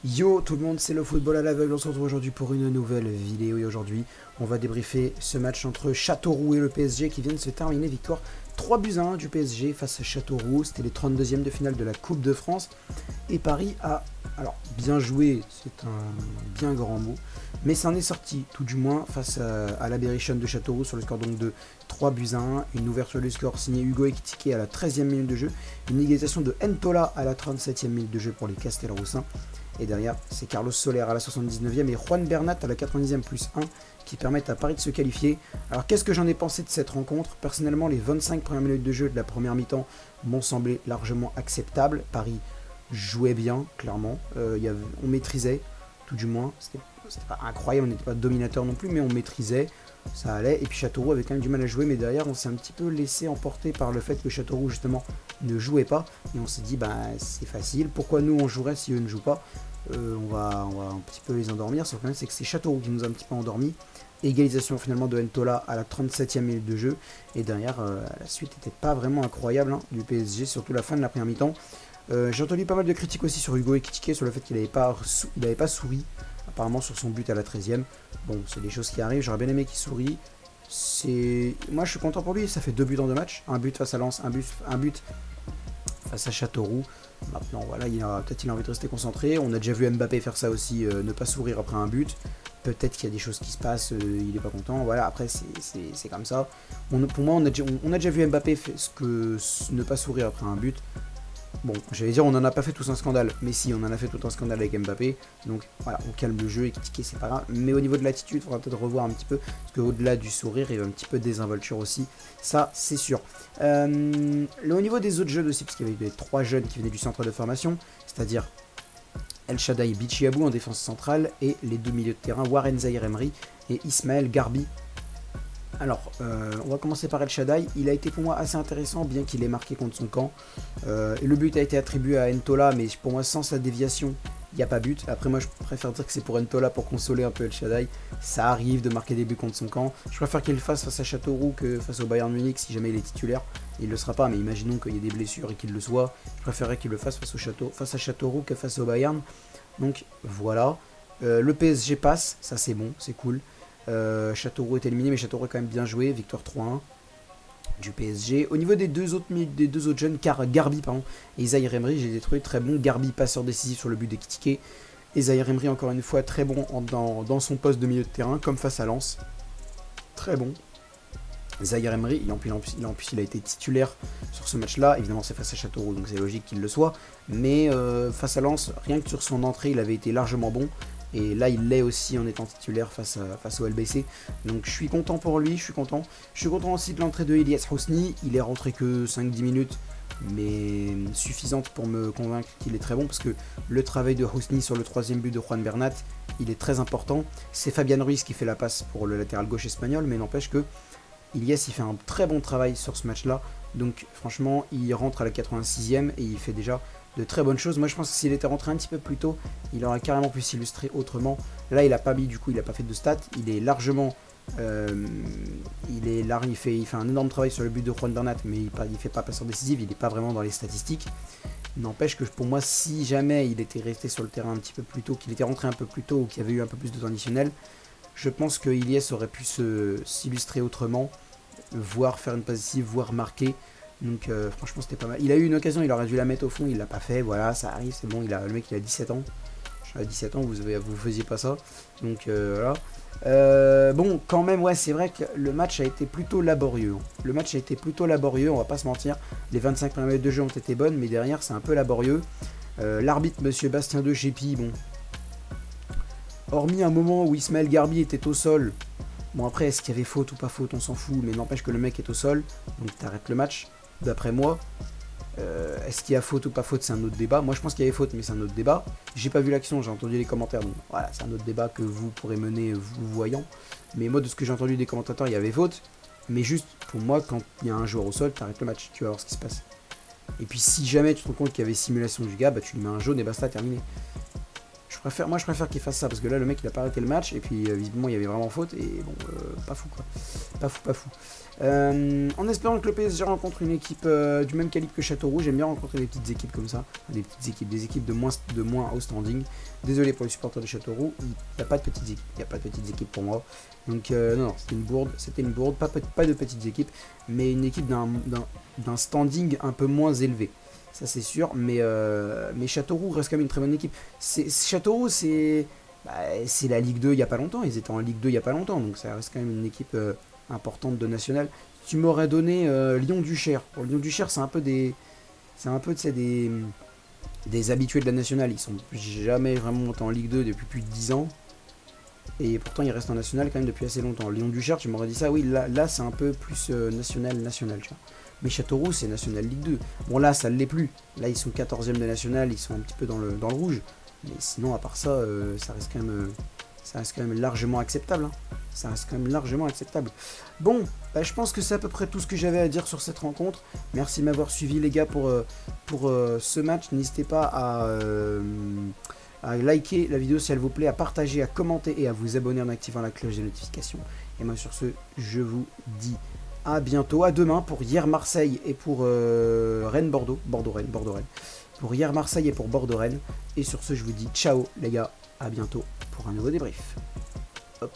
Yo tout le monde, c'est le football à l'aveugle, on se retrouve aujourd'hui pour une nouvelle vidéo et aujourd'hui on va débriefer ce match entre Châteauroux et le PSG qui vient de se terminer, victoire 3-1 du PSG face à Châteauroux, c'était les 32e de finale de la Coupe de France et Paris a, alors bien joué c'est un bien grand mot, mais ça en est sorti tout du moins face à la Berrichonne de Châteauroux sur le score donc de 3-1, une ouverture du score signée Hugo Ekitike à la 13e minute de jeu, une égalisation de Ntola à la 37e minute de jeu pour les Castelroussins. Et derrière, c'est Carlos Soler à la 79e et Juan Bernat à la 90e plus 1 qui permettent à Paris de se qualifier. Alors qu'est-ce que j'en ai pensé de cette rencontre? Personnellement, les 25 premières minutes de jeu de la première mi-temps m'ont semblé largement acceptables. Paris jouait bien, clairement. On maîtrisait, tout du moins. C'était pas incroyable, on n'était pas dominateur non plus, mais on maîtrisait. Ça allait. Et puis Châteauroux avait quand même du mal à jouer, mais derrière, on s'est un petit peu laissé emporter par le fait que Châteauroux, justement, ne jouait pas. Et on s'est dit, bah, c'est facile. Pourquoi nous, on jouerait si eux ne jouent pas? On va un petit peu les endormir. Sauf que c'est que c'est Châteauroux qui nous a un petit peu endormis. Égalisation finalement de Ntola à la 37e minute de jeu. Et derrière, la suite n'était pas vraiment incroyable du PSG, surtout la fin de la première mi-temps. J'ai entendu pas mal de critiques aussi sur Hugo Ekitike, sur le fait qu'il n'avait pas souri apparemment sur son but à la 13e. Bon, c'est des choses qui arrivent, j'aurais bien aimé qu'il sourie. Moi je suis content pour lui, ça fait 2 buts en 2 matchs. Un but face à Lens, un but face à Châteauroux. Maintenant voilà, peut-être il a envie de rester concentré. On a déjà vu Mbappé faire ça aussi, ne pas sourire après un but. Peut-être qu'il y a des choses qui se passent, il n'est pas content. Voilà, après c'est comme ça. Pour moi, on a déjà vu Mbappé ne pas sourire après un but. Bon, j'allais dire on n'en a pas fait tous un scandale, mais si, on en a fait tout un scandale avec Mbappé, donc voilà, on calme le jeu et critiquer c'est pas grave, mais au niveau de l'attitude, il faudra peut-être revoir un petit peu, parce qu'au-delà du sourire, il y a un petit peu de désinvolture aussi, ça c'est sûr. Au niveau des autres jeunes aussi, parce qu'il y avait les 3 jeunes qui venaient du centre de formation, c'est-à-dire El Shaddai Bichiabou en défense centrale, et les 2 milieux de terrain, Warren Zahir Emery et Ismaël Garbi. Alors, on va commencer par El Shaddai. Il a été pour moi assez intéressant, bien qu'il ait marqué contre son camp. Et le but a été attribué à Ntola, mais pour moi, sans sa déviation, il n'y a pas but. Après, moi, je préfère dire que c'est pour Ntola pour consoler un peu El Shaddai. Ça arrive de marquer des buts contre son camp. Je préfère qu'il le fasse face à Châteauroux que face au Bayern Munich, si jamais il est titulaire. Il ne le sera pas, mais imaginons qu'il y ait des blessures et qu'il le soit. Je préférerais qu'il le fasse face à Châteauroux que face au Bayern. Donc, voilà. Le PSG passe, ça c'est bon, c'est cool. Châteauroux est éliminé, mais Châteauroux a quand même bien joué, victoire 3-1 du PSG. Au niveau des deux autres jeunes, Garbi et Zahir Emery, j'ai trouvé très bon. Garbi passeur décisif sur le but d'Ekitike, et Zahir Emery encore une fois très bon dans son poste de milieu de terrain, comme face à Lens. Très bon. Zahir Emery, en plus il a été titulaire sur ce match-là, évidemment c'est face à Châteauroux, donc c'est logique qu'il le soit, mais face à Lens, rien que sur son entrée, il avait été largement bon. Et là, il l'est aussi en étant titulaire face au LBC. Donc je suis content pour lui, je suis content. Je suis content aussi de l'entrée de Elias Housni. Il est rentré que 5-10 minutes, mais suffisante pour me convaincre qu'il est très bon. Parce que le travail de Housni sur le 3e but de Juan Bernat, il est très important. C'est Fabian Ruiz qui fait la passe pour le latéral gauche espagnol, mais n'empêche que Elias, il fait un très bon travail sur ce match-là. Donc franchement, il rentre à la 86e et il fait déjà de très bonnes choses. Moi je pense que s'il était rentré un petit peu plus tôt, il aurait carrément pu s'illustrer autrement. Là il a pas mis, du coup il a pas fait de stats. Il est largement il fait un énorme travail sur le but de Juan Bernat, mais il fait pas passeur décisif, il n'est pas vraiment dans les statistiques. N'empêche que pour moi, si jamais il était resté sur le terrain un petit peu plus tôt, qu'il était rentré un peu plus tôt ou qu'il y avait eu un peu plus de temps additionnel, je pense que Iliès aurait pu s'illustrer autrement, voire faire une passe décisive, voire marquer. Donc franchement c'était pas mal. Il a eu une occasion, il aurait dû la mettre au fond, il l'a pas fait, voilà, ça arrive, c'est bon, le mec il a 17 ans. À 17 ans, vous faisiez pas ça. Donc voilà. Bon, quand même, ouais, c'est vrai que le match a été plutôt laborieux. Le match a été plutôt laborieux, on va pas se mentir. Les 25 premières minutes de jeu ont été bonnes, mais derrière c'est un peu laborieux. L'arbitre, monsieur Bastien de Chépi, bon. Hormis un moment où Ismaël Garbi était au sol. Bon après, est-ce qu'il y avait faute ou pas faute, on s'en fout, mais n'empêche que le mec est au sol, donc t'arrêtes le match. D'après moi, est-ce qu'il y a faute ou pas faute, c'est un autre débat. Moi je pense qu'il y avait faute, mais c'est un autre débat. J'ai pas vu l'action, j'ai entendu les commentaires, donc voilà, c'est un autre débat que vous pourrez mener vous voyant. Mais moi de ce que j'ai entendu des commentateurs, il y avait faute. Mais juste pour moi, quand il y a un joueur au sol, t'arrêtes le match, tu vas voir ce qui se passe. Et puis si jamais tu te rends compte qu'il y avait simulation du gars, bah tu lui mets un jaune et basta, terminé. Moi je préfère qu'il fasse ça, parce que là le mec il a pas arrêté le match, et puis visiblement il y avait vraiment faute, et bon, pas fou quoi. Pas fou. En espérant que le PSG rencontre une équipe du même calibre que Châteauroux, j'aime bien rencontrer des petites équipes comme ça, des équipes de moins haut standing. Désolé pour les supporters de Châteauroux, il n'y a pas de petites équipes pour moi. Donc non, c'était une bourde, pas de petites équipes, mais une équipe d'un standing un peu moins élevé. Ça c'est sûr, mais Châteauroux reste quand même une très bonne équipe. Châteauroux, c'est la Ligue 2 il n'y a pas longtemps, ils étaient en Ligue 2 il n'y a pas longtemps, donc ça reste quand même une équipe importante de national. Tu m'aurais donné Lyon-Duchère. Bon, Lyon-Duchère, c'est un peu des habitués de la nationale. Ils sont jamais vraiment montés en Ligue 2 depuis plus de 10 ans. Et pourtant, ils restent en national quand même depuis assez longtemps. Lyon-Duchère, tu m'aurais dit ça, oui, là c'est un peu plus national, tu vois. Mais Châteauroux, c'est national Ligue 2. Bon, là, ça ne l'est plus. Là, ils sont 14e de national, ils sont un petit peu dans le rouge. Mais sinon, à part ça, ça reste quand même largement acceptable. Hein. Ça reste quand même largement acceptable. Bon, je pense que c'est à peu près tout ce que j'avais à dire sur cette rencontre. Merci de m'avoir suivi les gars pour ce match. N'hésitez pas à liker la vidéo si elle vous plaît, à partager, à commenter et à vous abonner en activant la cloche des notifications. Et moi sur ce, je vous dis à bientôt, à demain pour hier Marseille et pour Rennes-Bordeaux. Bordeaux-Rennes. Pour hier Marseille et pour Bordeaux-Rennes. Et sur ce, je vous dis ciao les gars, à bientôt pour un nouveau débrief. Hop.